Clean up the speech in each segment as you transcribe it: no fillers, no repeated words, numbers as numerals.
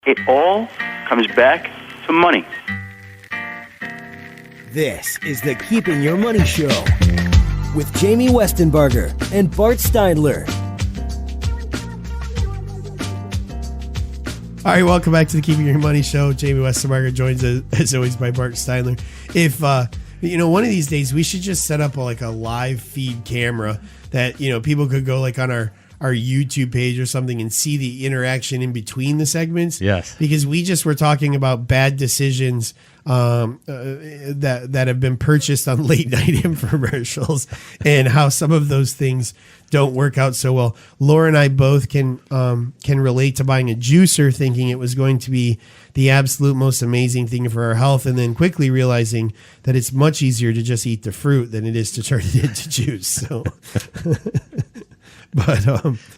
It all comes back to money. This is the Keeping Your Money Show with Jamie Westenbarger and Bart Steindler. All right, welcome back to the Keeping Your Money Show. Jamie Westenbarger joins us, as always, by Bart Steindler. If, one of these days, we should just set up a live feed camera that, people could go on our YouTube page or something and see the interaction in between the segments. Yes. Because we just were talking about bad decisions that have been purchased on late night infomercials and how some of those things don't work out so well. Laura and I both can relate to buying a juicer thinking it was going to be the absolute most amazing thing for our health, and then quickly realizing that it's much easier to just eat the fruit than it is to turn it into juice. So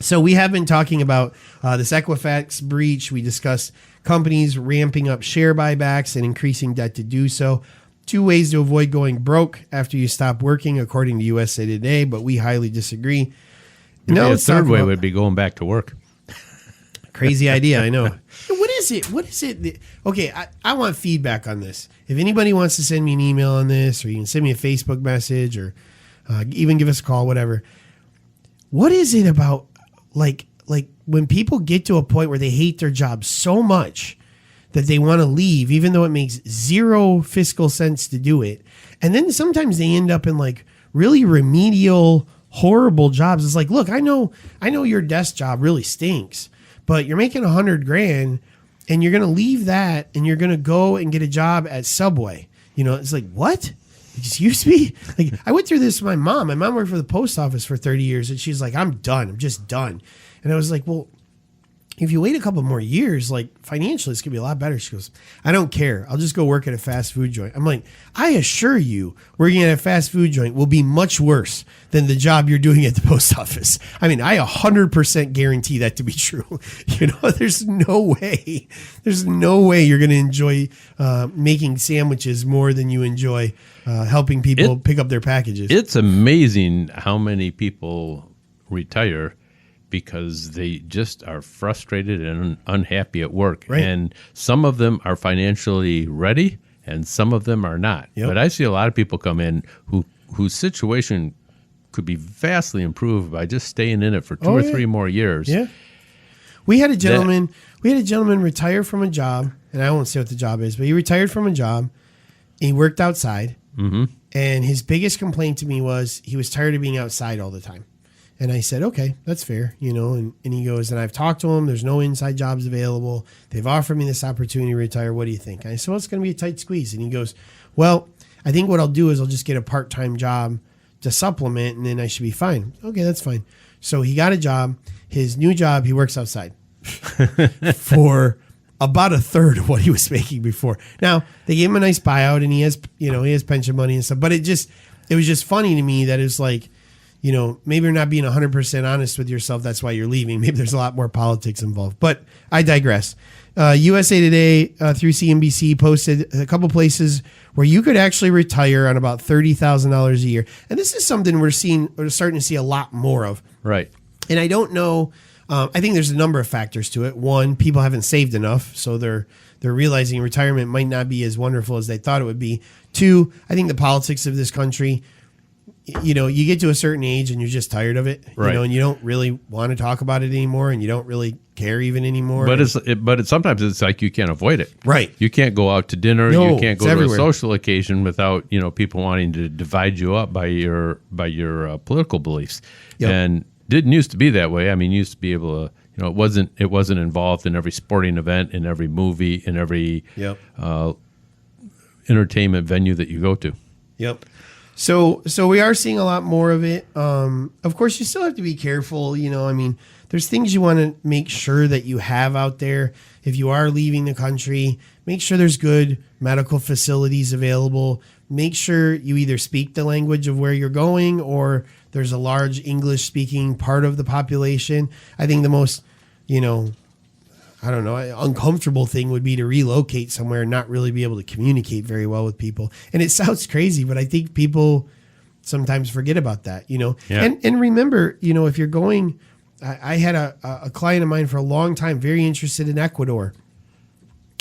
so we have been talking about this Equifax breach. We discussed companies ramping up share buybacks and increasing debt to do so. 2 ways to avoid going broke after you stop working, according to USA Today, but we highly disagree. Now, a third way would be going back to work. Crazy idea, I know. What is it? Okay, I want feedback on this. If anybody wants to send me an email on this, or you can send me a Facebook message, or even give us a call, whatever. What is it about, like when people get to a point where they hate their job so much that they want to leave, even though it makes zero fiscal sense to do it, and then sometimes they end up in really remedial, horrible jobs. It's like, look, I know your desk job really stinks, but you're making $100,000, and you're going to leave that, and you're going to go and get a job at Subway. It's like, what? Excuse me? I went through this with my mom. My mom worked for the post office for 30 years, and she's like, I'm done. I'm just done. And I was like, well, if you wait a couple more years, financially, it's going to be a lot better. She goes, I don't care. I'll just go work at a fast food joint. I'm like, I assure you, working at a fast food joint will be much worse than the job you're doing at the post office. I mean, I 100% guarantee that to be true. There's no way you're going to enjoy making sandwiches more than you enjoy helping people pick up their packages. It's amazing how many people retire because they just are frustrated and unhappy at work. Right. And some of them are financially ready and some of them are not. Yep. But I see a lot of people come in whose situation could be vastly improved by just staying in it for 2 or 3 more years. Yeah. We had a gentleman retire from a job, and I won't say what the job is, but he retired from a job and he worked outside. Mm-hmm. And his biggest complaint to me was he was tired of being outside all the time. And I said, okay, that's fair, and he goes, and I've talked to him. There's no inside jobs available. They've offered me this opportunity to retire. What do you think? And I said, well, it's going to be a tight squeeze. And he goes, well, I think what I'll do is I'll just get a part-time job to supplement, and then I should be fine. Okay, that's fine. So he got a job. His new job, he works outside for about a third of what he was making before. Now, they gave him a nice buyout, and he has pension money and stuff. But it was just funny to me that it's like, maybe you're not being 100% honest with yourself. That's why you're leaving. Maybe there's a lot more politics involved. But I digress. USA Today through CNBC posted a couple places where you could actually retire on about $30,000 a year. And this is something we're starting to see a lot more of. Right. And I don't know. I think there's a number of factors to it. One, people haven't saved enough, so they're realizing retirement might not be as wonderful as they thought it would be. Two, I think the politics of this country. You get to a certain age and you're just tired of it, right. And you don't really want to talk about it anymore, and you don't really care even anymore. But sometimes it's like you can't avoid it. Right. You can't go out to dinner. No, you can't go everywhere. to a social occasion without people wanting to divide you up by your political beliefs. Yep. And didn't used to be that way. I mean, you used to be able to. It wasn't involved in every sporting event, in every movie, in every entertainment venue that you go to. Yep. So we are seeing a lot more of it. Of course, you still have to be careful. There's things you want to make sure that you have out there. If you are leaving the country, make sure there's good medical facilities available. Make sure you either speak the language of where you're going, or there's a large English-speaking part of the population. I think the most, uncomfortable thing would be to relocate somewhere and not really be able to communicate very well with people. And it sounds crazy, but I think people sometimes forget about that, Yeah. And remember, if you're going, I had a client of mine for a long time, very interested in Ecuador.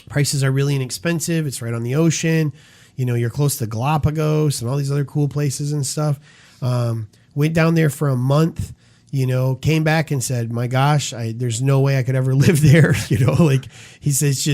Prices are really inexpensive. It's right on the ocean. You know, you're close to Galapagos and all these other cool places and stuff. Went down there for a month, you know, came back and said, my gosh, there's no way I could ever live there. You know, like he says,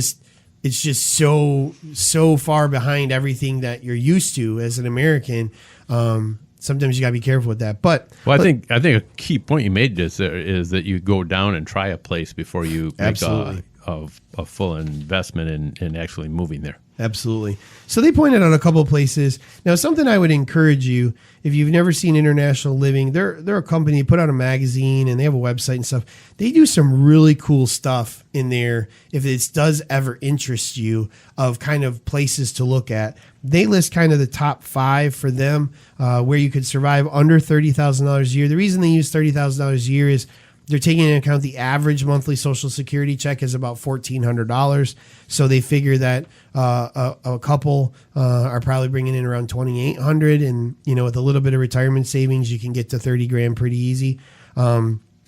it's just so far behind everything that you're used to as an American. Sometimes you gotta be careful with that. But I think a key point you made is that you go down and try a place before you make a full investment in actually moving there. Absolutely. So they pointed out a couple of places. Now, something I would encourage you, if you've never seen International Living, they're a company, put out a magazine, and they have a website and stuff. They do some really cool stuff in there. If it does ever interest you, of kind of places to look at, they list kind of the top 5 for them where you could survive under $30,000 a year. The reason they use $30,000 a year is they're taking into account the average monthly Social Security check is about $1,400. So they figure that a couple are probably bringing in around $2,800, and you know, with a little bit of retirement savings, you can get to $30,000 pretty easy.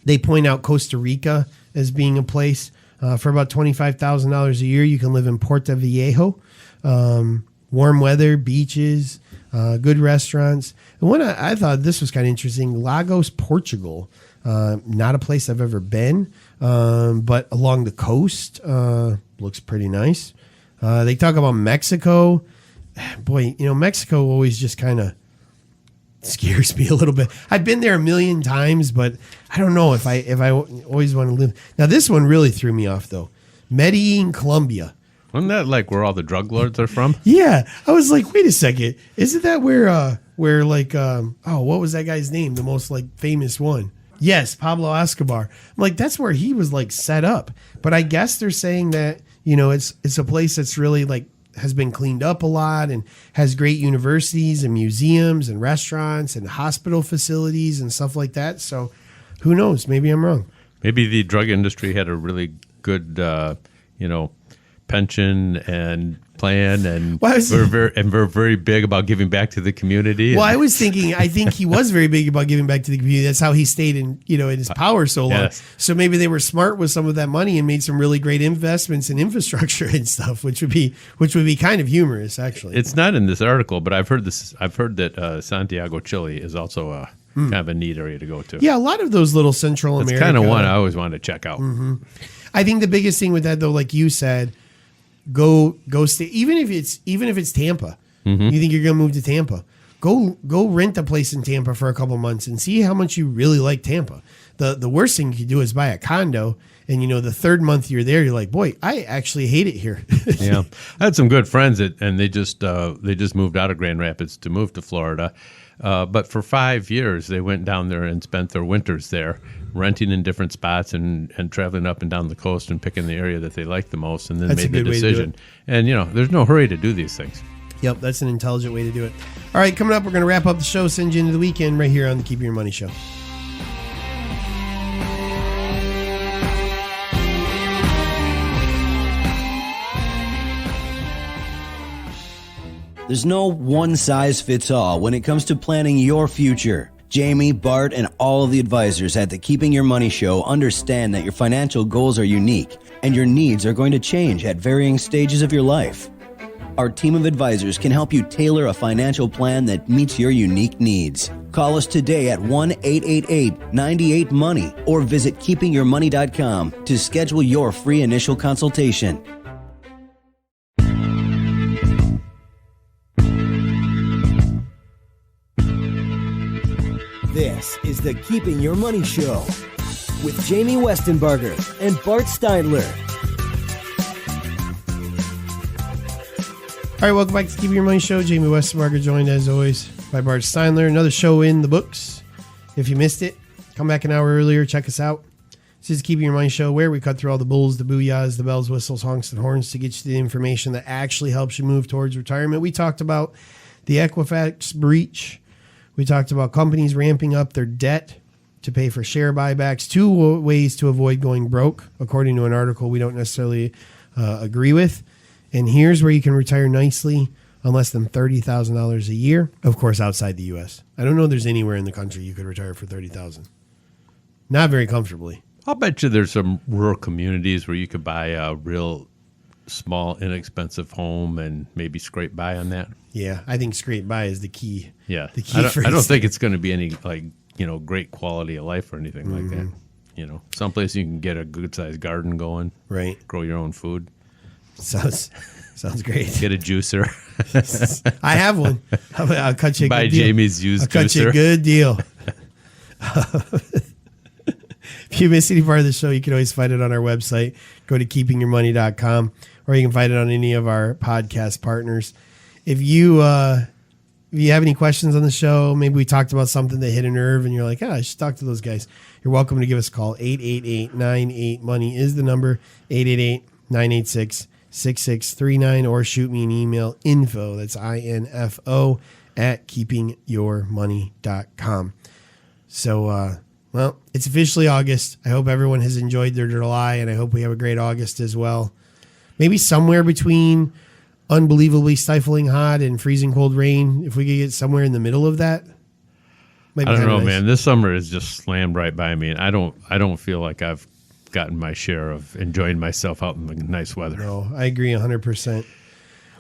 They point out Costa Rica as being a place for about $25,000 a year. You can live in Puerto Viejo, warm weather, beaches, good restaurants. And one I thought this was kind of interesting: Lagos, Portugal. Not a place I've ever been, but along the coast, looks pretty nice. They talk about Mexico. Boy, you know, Mexico always just kind of scares me a little bit. I've been there a million times, but I don't know if I always want to live. Now, this one really threw me off, though. Medellin, Colombia. Wasn't that like where all the drug lords are from? Yeah. I was like, wait a second. Isn't that where like, what was that guy's name? The most like famous one. Yes, Pablo Escobar. I'm like, that's where he was like set up. But I guess they're saying that, you know, it's a place that's really like has been cleaned up a lot and has great universities and museums and restaurants and hospital facilities and stuff like that. So who knows? Maybe I'm wrong. Maybe the drug industry had a really good, pension and plan, and we're very big about giving back to the community. Well, I was thinking, I think he was very big about giving back to the community. That's how he stayed in his power so long. Yes. So maybe they were smart with some of that money and made some really great investments in infrastructure and stuff, which would be kind of humorous, actually. It's not in this article, but I've heard that Santiago, Chile is also kind of a neat area to go to. Yeah, a lot of those little Central America. It's kind of one I always wanted to check out. Mm-hmm. I think the biggest thing with that, though, like you said, go stay. Even if it's Tampa, you think you're going to move to Tampa, go rent a place in Tampa for a couple months and see how much you really like Tampa. The worst thing you could do is buy a condo, and the third month you're there, you're like, boy, I actually hate it here. Yeah, I had some good friends and they just moved out of Grand Rapids to move to Florida. But for 5 years, they went down there and spent their winters there, renting in different spots and traveling up and down the coast and picking the area that they liked the most, and then That's made the decision. And, there's no hurry to do these things. Yep, that's an intelligent way to do it. All right, coming up, we're going to wrap up the show, send you into the weekend right here on the Keeping Your Money Show. There's no one-size-fits-all when it comes to planning your future. Jamie, Bart, and all of the advisors at the Keeping Your Money Show understand that your financial goals are unique and your needs are going to change at varying stages of your life. Our team of advisors can help you tailor a financial plan that meets your unique needs. Call us today at 1-888-98-MONEY or visit keepingyourmoney.com to schedule your free initial consultation. This is the Keeping Your Money Show with Jamie Westenbarger and Bart Steindler. All right, welcome back to the Keeping Your Money Show. Jamie Westenbarger joined, as always, by Bart Steindler. Another show in the books. If you missed it, come back an hour earlier. Check us out. This is Keeping Your Money Show, where we cut through all the bulls, the booyahs, the bells, whistles, honks, and horns to get you the information that actually helps you move towards retirement. We talked about the Equifax breach. We talked about companies ramping up their debt to pay for share buybacks. 2 ways to avoid going broke, according to an article we don't necessarily agree with. And here's where you can retire nicely on less than $30,000 a year. Of course, outside the U.S. I don't know if there's anywhere in the country you could retire for $30,000. Not very comfortably. I'll bet you there's some rural communities where you could buy a real small, inexpensive home and maybe scrape by on that. Yeah, I think scrape by is the key. Yeah, the key I don't think it's going to be any great quality of life or anything like that. Someplace you can get a good sized garden going, right? Grow your own food. Sounds great. Get a juicer. I have one. I'll cut you a Buy good deal. Jamie's used juicer. I'll cut you a good deal. If you miss any part of the show, you can always find it on our website. Go to keepingyourmoney.com, or you can find it on any of our podcast partners. If you have any questions on the show, maybe we talked about something that hit a nerve and you're like, I should talk to those guys. You're welcome to give us a call. 888-98-MONEY is the number. 888-986-6639, or shoot me an email, info, that's INFO, at keepingyourmoney.com. So, well, it's officially August. I hope everyone has enjoyed their July, and I hope we have a great August as well. Maybe somewhere between unbelievably stifling hot and freezing cold rain, if we could get somewhere in the middle of that. I don't know, man. This summer has just slammed right by me, and I don't feel like I've gotten my share of enjoying myself out in the nice weather. No, I agree 100%.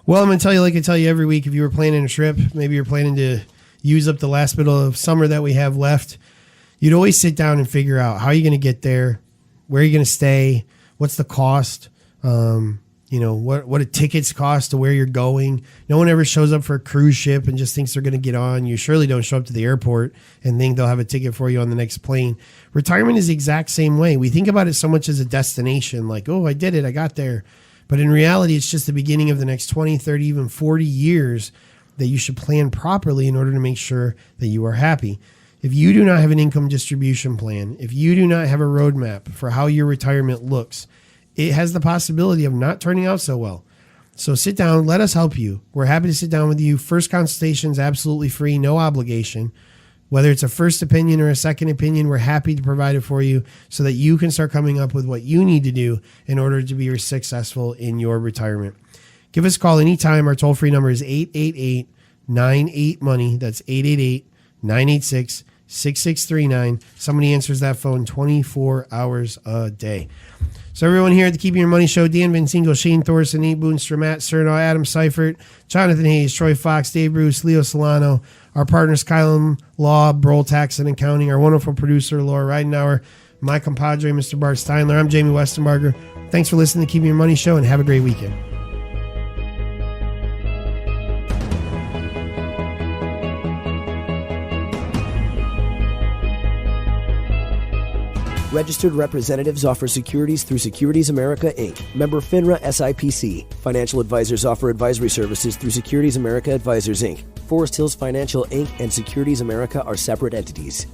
Well, I'm going to tell you, like I tell you every week, if you were planning a trip, maybe you're planning to use up the last bit of summer that we have left, you'd always sit down and figure out how you're going to get there, where you're going to stay, what's the cost, what a tickets cost to where you're going. No one ever shows up for a cruise ship and just thinks they're going to get on. You surely don't show up to the airport and think they'll have a ticket for you on the next plane. Retirement is the exact same way. We think about it so much as a destination, like, oh, I did it, I got there. But in reality, it's just the beginning of the next 20, 30, even 40 years that you should plan properly in order to make sure that you are happy. If you do not have an income distribution plan, if you do not have a roadmap for how your retirement looks, it has the possibility of not turning out so well. So sit down, let us help you. We're happy to sit down with you. First consultation is absolutely free, no obligation. Whether it's a first opinion or a second opinion, we're happy to provide it for you so that you can start coming up with what you need to do in order to be successful in your retirement. Give us a call anytime. Our toll-free number is 888-98-MONEY. That's 888-986-6639. Somebody answers that phone 24 hours a day. So everyone here at the Keeping Your Money Show, Dan Vincingo, Shane Thorson, Nate Boonstra, Matt Cerno, Adam Seifert, Jonathan Hayes, Troy Fox, Dave Bruce, Leo Solano, our partners Kylan Law, Broll Tax and Accounting, our wonderful producer Laura Reidenauer, my compadre Mr. Bart Steinler. I'm Jamie Westenbarger. Thanks for listening to Keeping Your Money Show, and have a great weekend. Registered representatives offer securities through Securities America, Inc., member FINRA SIPC. Financial advisors offer advisory services through Securities America Advisors, Inc. Forest Hills Financial, Inc. and Securities America are separate entities.